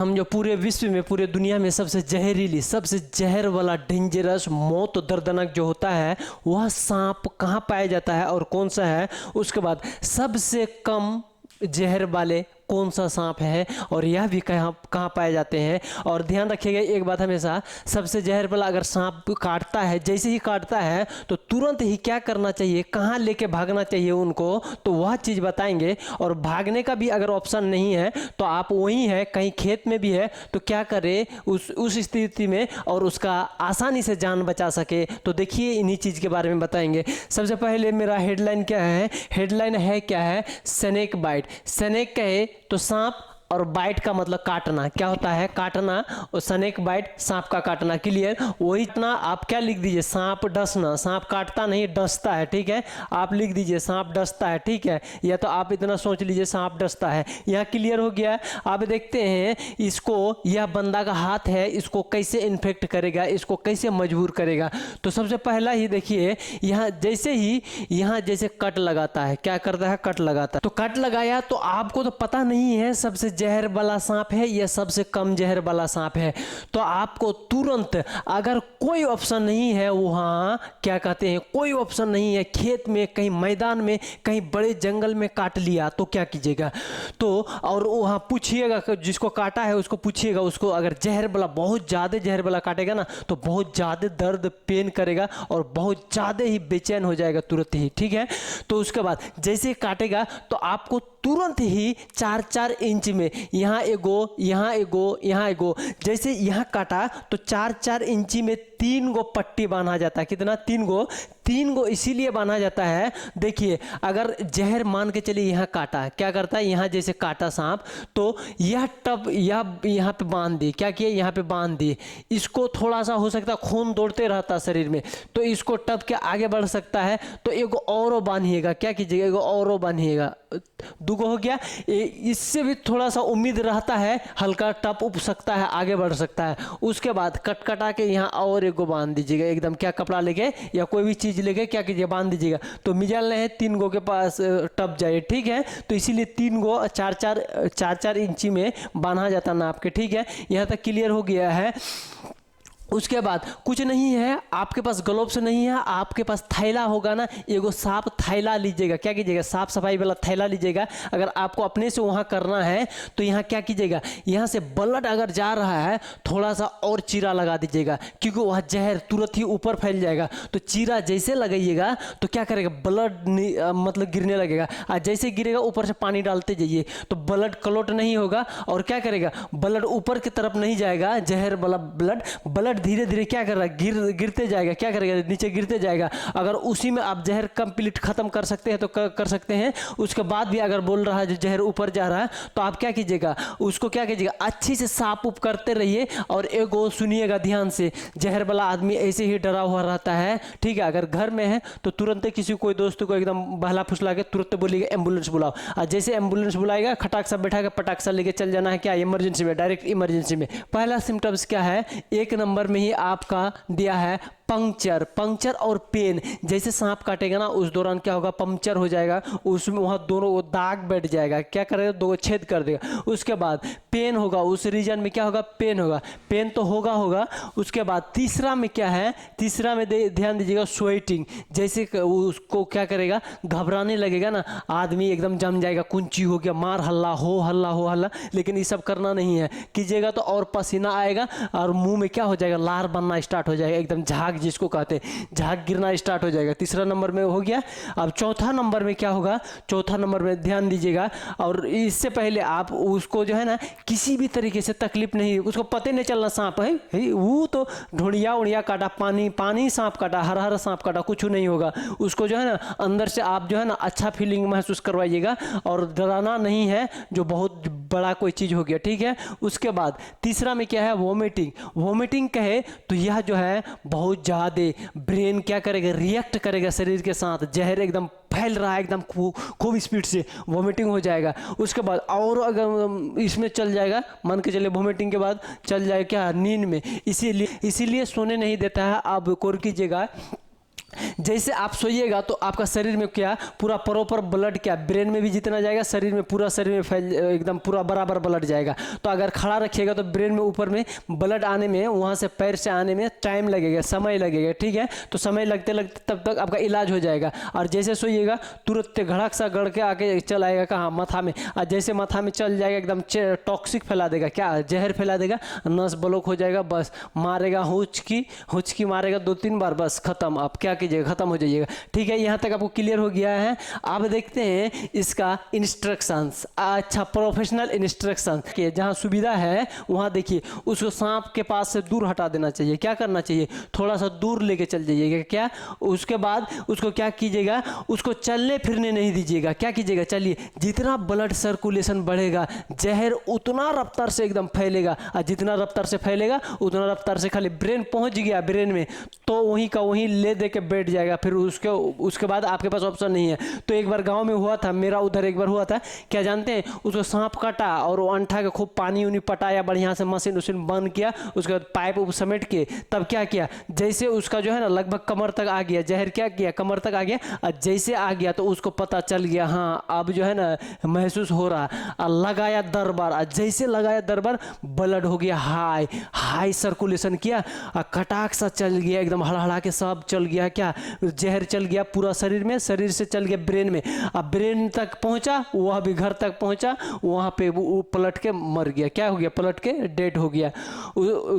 हम जो पूरे विश्व में, पूरे दुनिया में सबसे जहरीली, सबसे जहर वाला, डेंजरस, मौत दर्दनाक जो होता है वह सांप कहाँ पाया जाता है और कौन सा है। उसके बाद सबसे कम जहर वाले कौन सा सांप है और यह भी कहाँ कहाँ पाए जाते हैं। और ध्यान रखिएगा एक बात हमेशा, सबसे जहर वाला अगर सांप काटता है, जैसे ही काटता है तो तुरंत ही क्या करना चाहिए, कहाँ लेके भागना चाहिए उनको, तो वह चीज़ बताएंगे। और भागने का भी अगर ऑप्शन नहीं है तो आप वहीं है, कहीं खेत में भी है तो क्या करें उस स्थिति में और उसका आसानी से जान बचा सके। तो देखिए इन्हीं चीज़ के बारे में बताएंगे। सबसे पहले मेरा हेडलाइन क्या है, हेडलाइन है क्या है, स्नेक बाइट। स्नेक कहे तो सांप, और बाइट का मतलब काटना, क्या होता है, काटना। और स्नेक बाइट सांप का काटना, क्लियर। वही इतना आप क्या लिख दीजिए, सांप डसना। सांप काटता नहीं, डसता है, ठीक है। आप लिख दीजिए सांप डसता है, ठीक है। या तो आप इतना सोच लीजिए सांप डसता है। यहाँ क्लियर हो गया। आप देखते हैं इसको, यह बंदा का हाथ है, इसको कैसे इन्फेक्ट करेगा, इसको कैसे मजबूर करेगा। तो सबसे पहला ही देखिए, यहाँ जैसे ही यहाँ जैसे कट लगाता है, क्या करता है, कट लगाता है। तो कट लगाया तो आपको तो पता नहीं है सबसे जहर वाला सांप है या सबसे कम जहर वाला सांप है। तो आपको तुरंत, अगर कोई ऑप्शन नहीं है वहाँ, क्या कहते हैं, कोई ऑप्शन नहीं है, खेत में, कहीं मैदान में, कहीं बड़े जंगल में काट लिया तो क्या कीजिएगा। तो और वहाँ पूछिएगा, जिसको काटा है उसको पूछिएगा, उसको अगर जहर वाला, बहुत ज़्यादा जहर वाला काटेगा ना तो बहुत ज़्यादा दर्द, पेन करेगा और बहुत ज़्यादा ही बेचैन हो जाएगा तुरंत ही, ठीक है। तो उसके बाद जैसे काटेगा तो आपको तुरंत ही 4-4 इंच में, यहाँ एगो, यहाँ एगो, यहाँ एगो, जैसे यहाँ काटा तो 4-4 इंची में 3 गो पट्टी बांधा जाता है। कितना, 3 गो। 3 गो इसीलिए बांधा जाता है, देखिए अगर जहर मान के चलिए यहाँ काटा, क्या करता है, यहाँ जैसे काटा सांप तो यह टब यहाँ पे बांध दी, क्या किए, यहाँ पे बांध दी। इसको थोड़ा सा हो सकता है खून दौड़ते रहता शरीर में, तो इसको टब के आगे बढ़ सकता है। तो एगो औरो बांधिएगा, क्या कीजिएगा, एगो औरो बांधिएगा। दुगो हो गया। इससे भी थोड़ा सा उम्मीद रहता है, हल्का टप उप सकता है, आगे बढ़ सकता है। उसके बाद कटा के यहाँ और एगो बांध दीजिएगा, एकदम क्या कपड़ा लेके या कोई भी चीज़ लेके क्या कीजिए, बांध दीजिएगा। तो मिजाल है 3 गो के पास टप जाए, ठीक है। तो इसीलिए 3 गो 4-4 इंची में बांधा जाता नाप के, ठीक है। यहाँ तक क्लियर हो गया है। उसके बाद कुछ नहीं है, आपके पास ग्लोव्स नहीं है, आपके पास थैला होगा ना, एगो साफ थैला लीजिएगा, क्या कीजिएगा, साफ सफाई वाला थैला लीजिएगा। अगर आपको अपने से वहाँ करना है तो यहाँ क्या कीजिएगा, यहाँ से ब्लड अगर जा रहा है थोड़ा सा और चीरा लगा दीजिएगा, क्योंकि वह जहर तुरंत ही ऊपर फैल जाएगा। तो चीरा जैसे लगाइएगा तो क्या करेगा, ब्लड मतलब गिरने लगेगा, और जैसे गिरेगा ऊपर से पानी डालते जाइए तो ब्लड क्लॉट नहीं होगा, और क्या करेगा, ब्लड ऊपर की तरफ नहीं जाएगा, जहर वाला ब्लड धीरे धीरे क्या कर रहा है, गिरते जाएगा, क्या करेगा, नीचे गिरते जाएगा। अगर उसी में आप जहर कंप्लीट खत्म कर सकते हैं तो कर सकते हैं। उसके बाद भी अगर बोल रहा है जो जहर ऊपर जा रहा है तो आप क्या कीजिएगा, उसको क्या कीजिएगा, अच्छी से साफ उप करते रहिए। और एगो सुनिएगा ध्यान से, जहर वाला आदमी ऐसे ही डरा हुआ रहता है, ठीक है। अगर घर में है तो तुरंत किसी कोई दोस्त को एकदम बहला फुसला के तुरंत बोलिएगा एम्बुलेंस बुलाओ, और जैसे एम्बुलेंस बुलाएगा खटाक सा बैठा के पटाक सा लेके चल जाना है, क्या, इमरजेंसी में, डायरेक्ट इमरजेंसी में। पहला सिम्टम्स क्या है, 1 नंबर में ही आपका दिया है पंक्चर और पेन। जैसे सांप काटेगा ना उस दौरान क्या होगा, पंक्चर हो जाएगा, उसमें वहाँ दोनों दाग बैठ जाएगा, क्या करेगा, 2 छेद कर देगा। उसके बाद पेन होगा, उस रीजन में क्या होगा, पेन होगा, पेन तो होगा। उसके बाद तीसरा में क्या है, तीसरा में ध्यान दीजिएगा, स्वेटिंग। जैसे उसको क्या करेगा, घबराने लगेगा ना आदमी, एकदम जम जाएगा, कुंची हो गया, मार हल्ला हो, लेकिन ये सब करना नहीं है, कीजिएगा तो और पसीना आएगा और मुंह में क्या हो जाएगा, लार बनना स्टार्ट हो जाएगा, एकदम झाग जिसको कहते हैं, झाग गिरना स्टार्ट हो जाएगा। तीसरा नंबर में हो गया। अब चौथा नंबर में क्या होगा, चौथा नंबर में ध्यान दीजिएगा, और इससे पहले आप उसको जो है ना किसी भी तरीके से तकलीफ नहीं, उसको पता नहीं चलना सांप है, वो तो ढूंढिया उड़िया काटा, पानी सांप काटा, हरा सांप काटा, कुछ नहीं होगा। उसको जो है ना अंदर से आप जो है ना अच्छा फीलिंग महसूस करवाइएगा, और डराना नहीं है जो बहुत बड़ा कोई चीज़ हो गया, ठीक है। उसके बाद तीसरा में क्या है, वोमिटिंग कहे तो यह जो है बहुत ज़्यादा ब्रेन क्या करेगा, रिएक्ट करेगा शरीर के साथ, जहर एकदम फैल रहा है, एकदम खूब स्पीड से वोमिटिंग हो जाएगा। उसके बाद और अगर इसमें चल जाएगा, मान के चलिए वोमिटिंग के बाद चल जाएगा क्या, नींद में, इसीलिए सोने नहीं देता है। आप गौर कीजिएगा, जैसे आप सोइएगा तो आपका शरीर में क्या पूरा प्रॉपर ब्लड क्या ब्रेन में भी जितना जाएगा शरीर में पूरा शरीर में फैल एकदम पूरा बराबर ब्लड जाएगा। तो अगर खड़ा रखिएगा तो ब्रेन में ऊपर में ब्लड आने में वहाँ से पैर से आने में टाइम लगेगा, समय लगेगा, ठीक है। तो समय लगते लगते तब तक आपका इलाज हो जाएगा। और जैसे सोइएगा तुरंत घड़क सा गड़ के आके चल आएगा कहाँ माथा में, और जैसे माथा में चल जाएगा एकदम टॉक्सिक फैला देगा, क्या जहर फैला देगा, नस ब्लॉक हो जाएगा, बस मारेगा हुचकी मारेगा 2-3 बार, बस खत्म। आप क्या कीजिएगा, खत्म हो जाइएगा, ठीक है। यहाँ तक आपको क्लियर हो गया है। अब देखते हैं इसका इंस्ट्रक्शंस, अच्छा प्रोफेशनल इंस्ट्रक्शंस के जहाँ सुविधा है वहाँ देखिए उसको सांप के पास से दूर हटा देना चाहिए। क्या करना चाहिए, थोड़ा सा दूर लेके चल जाइएगा, क्या उसके बाद उसको क्या कीजिएगा, उसको चलने फिरने नहीं दीजिएगा। क्या कीजिएगा, चलिए जितना ब्लड सर्कुलेशन बढ़ेगा जहर उतना रफ्तार से एकदम फैलेगा, और जितना रफ्तार से फैलेगा उतना रफ्तार से खाली ब्रेन पहुंच गया ब्रेन में तो वहीं का वहीं ले दे के बैठ जाएगा। फिर उसके बाद आपके पास ऑप्शन नहीं है। तो एक बार गांव में हुआ था, मेरा उधर एक बार हुआ था, क्या जानते हैं, उसको सांप काटा और वो अंठा के खूब पानी उनी पटाया, बढ़िया से मशीन उशीन बंद किया, उसके बाद पाइप उप समेट के तब क्या किया, जैसे उसका जो है ना लगभग कमर तक आ गया जहर, क्या किया कमर तक आ गया, और जैसे आ गया तो उसको पता चल गया हाँ अब जो है ना महसूस हो रहा, और लगाया दरबार, और जैसे लगाया दरबार ब्लड हो गया हाई सर्कुलेशन किया, और कटाक सा चल गया एकदम हड़हड़ा के सब चल गया, क्या जहर चल गया पूरा शरीर में, शरीर से चल गया ब्रेन में, अब ब्रेन तक पहुंचा, वह भी घर तक पहुंचा, वहां पे वो पलट के मर गया, क्या हो गया, पलट के डेड हो गया।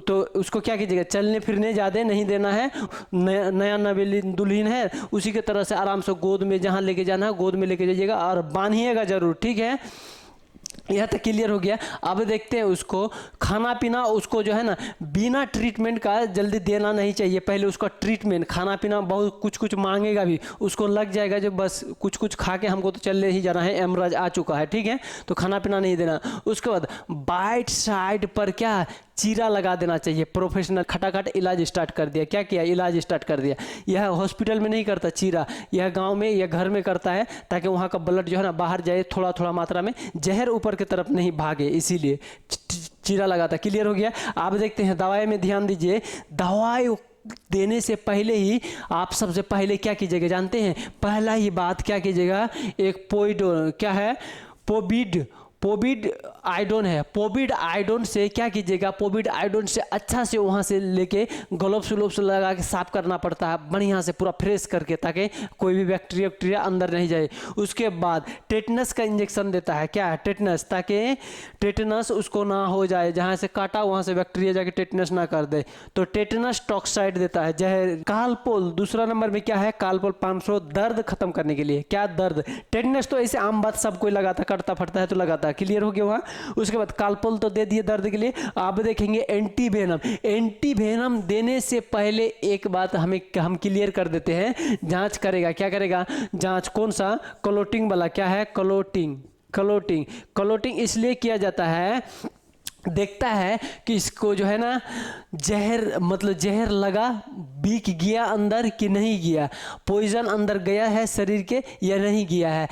तो उसको क्या कीजिएगा, चलने फिरने ज़्यादा नहीं देना है, नया नवेली दुल्हन है उसी के तरह से आराम से गोद में जहाँ लेके जाना है गोद में लेके जाइएगा, और बांधिएगा जरूर, ठीक है। यह तक क्लियर हो गया। अब देखते हैं उसको खाना पीना, उसको जो है ना बिना ट्रीटमेंट का जल्दी देना नहीं चाहिए, पहले उसका ट्रीटमेंट, खाना पीना बहुत कुछ मांगेगा भी, उसको लग जाएगा जो बस कुछ खा के हमको तो चलने ही जाना है, एमराज आ चुका है, ठीक है। तो खाना पीना नहीं देना। उसके बाद बाइट साइड पर क्या चीरा लगा देना चाहिए। प्रोफेशनल खटाखट इलाज स्टार्ट कर दिया, क्या किया, इलाज स्टार्ट कर दिया। यह हॉस्पिटल में नहीं करता चीरा, यह गांव में या घर में करता है, ताकि वहाँ का ब्लड जो है ना बाहर जाए थोड़ा थोड़ा मात्रा में, जहर ऊपर की तरफ नहीं भागे, इसीलिए चीरा लगाता। क्लियर हो गया। आप देखते हैं दवाई में ध्यान दीजिए, दवाई देने से पहले ही आप सबसे पहले क्या कीजिएगा जानते हैं, पहला ही बात क्या कीजिएगा, एक क्या है पोविड आयोडीन है, पोविड आयोडीन से क्या कीजिएगा, पोविड आयोडीन से अच्छा से वहाँ से लेके ग्लोव्स लगा के साफ करना पड़ता है बढ़िया से पूरा फ्रेश करके, ताकि कोई भी बैक्टीरिया अंदर नहीं जाए। उसके बाद टेटनस का इंजेक्शन देता है, क्या है टेटनस, ताकि टेटनस उसको ना हो जाए, जहाँ से काटा वहाँ से बैक्टीरिया जाके टेटनस ना कर दे, तो टेटनस टॉक्साइड देता है जहर। कालपोल दूसरा नंबर में क्या है, कालपोल 500 दर्द खत्म करने के लिए, क्या दर्द, टेटनस तो ऐसे आम बात सब कोई लगाता, कटता फटता है तो लगाता, क्लियर हो गया वहाँ। उसके बाद कालपोल तो दे दिए दर्द के लिए। आप देखेंगे एंटीवेनम देने से पहले एक बात हम क्लियर कर देते हैं, जांच करेगा, क्या करेगा जांच, कौन सा, क्लोटिंग वाला, क्या है क्लोटिंग इसलिए किया जाता है, देखता है कि इसको जो है ना जहर लगा, बिक गया अंदर कि नहीं गया, पॉइजन अंदर गया है शरीर के या नहीं गया है।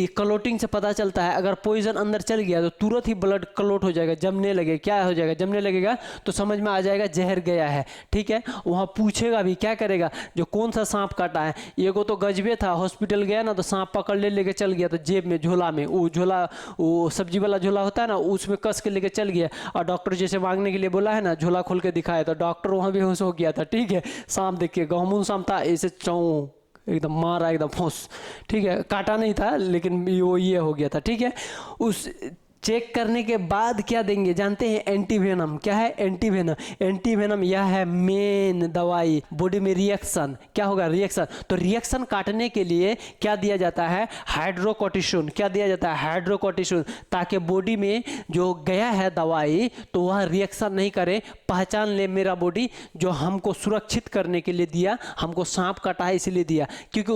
क्लोटिंग से पता चलता है, अगर पॉइजन अंदर चल गया तो तुरंत ही ब्लड क्लोट हो जाएगा, जमने लगेगा, क्या हो जाएगा, जमने लगेगा, तो समझ में आ जाएगा जहर गया है, ठीक है। वहाँ पूछेगा भी, क्या करेगा, जो कौन सा सांप काटा है। ये को तो गजबे था, हॉस्पिटल गया ना तो सांप पकड़ लेके चल गया, तो जेब में झोला में, वो सब्जी वाला झोला होता है ना, उसमें कस के लेके चल गया, और डॉक्टर जैसे मांगने के लिए बोला है ना, झोला खोल के दिखाया, तो डॉक्टर वहाँ बेहोश हो गया था, ठीक है। सांप देख के गहमून सांप था, ऐसे एकदम मारा, एकदम फौस, ठीक है, काटा नहीं था लेकिन ये हो गया था, ठीक है। उस चेक करने के बाद क्या देंगे जानते हैं, एंटीवेनम, क्या है एंटीवेनम यह है मेन दवाई। बॉडी में रिएक्शन, क्या होगा, रिएक्शन, तो रिएक्शन काटने के लिए क्या दिया जाता है, हाइड्रोकोर्टिसोन, क्या दिया जाता है, हाइड्रोकोर्टिसोन, ताकि बॉडी में जो गया है दवाई तो वह रिएक्शन नहीं करे, पहचान ले मेरा बॉडी जो हमको सुरक्षित करने के लिए दिया, हमको सांप काटा है इसलिए दिया, क्योंकि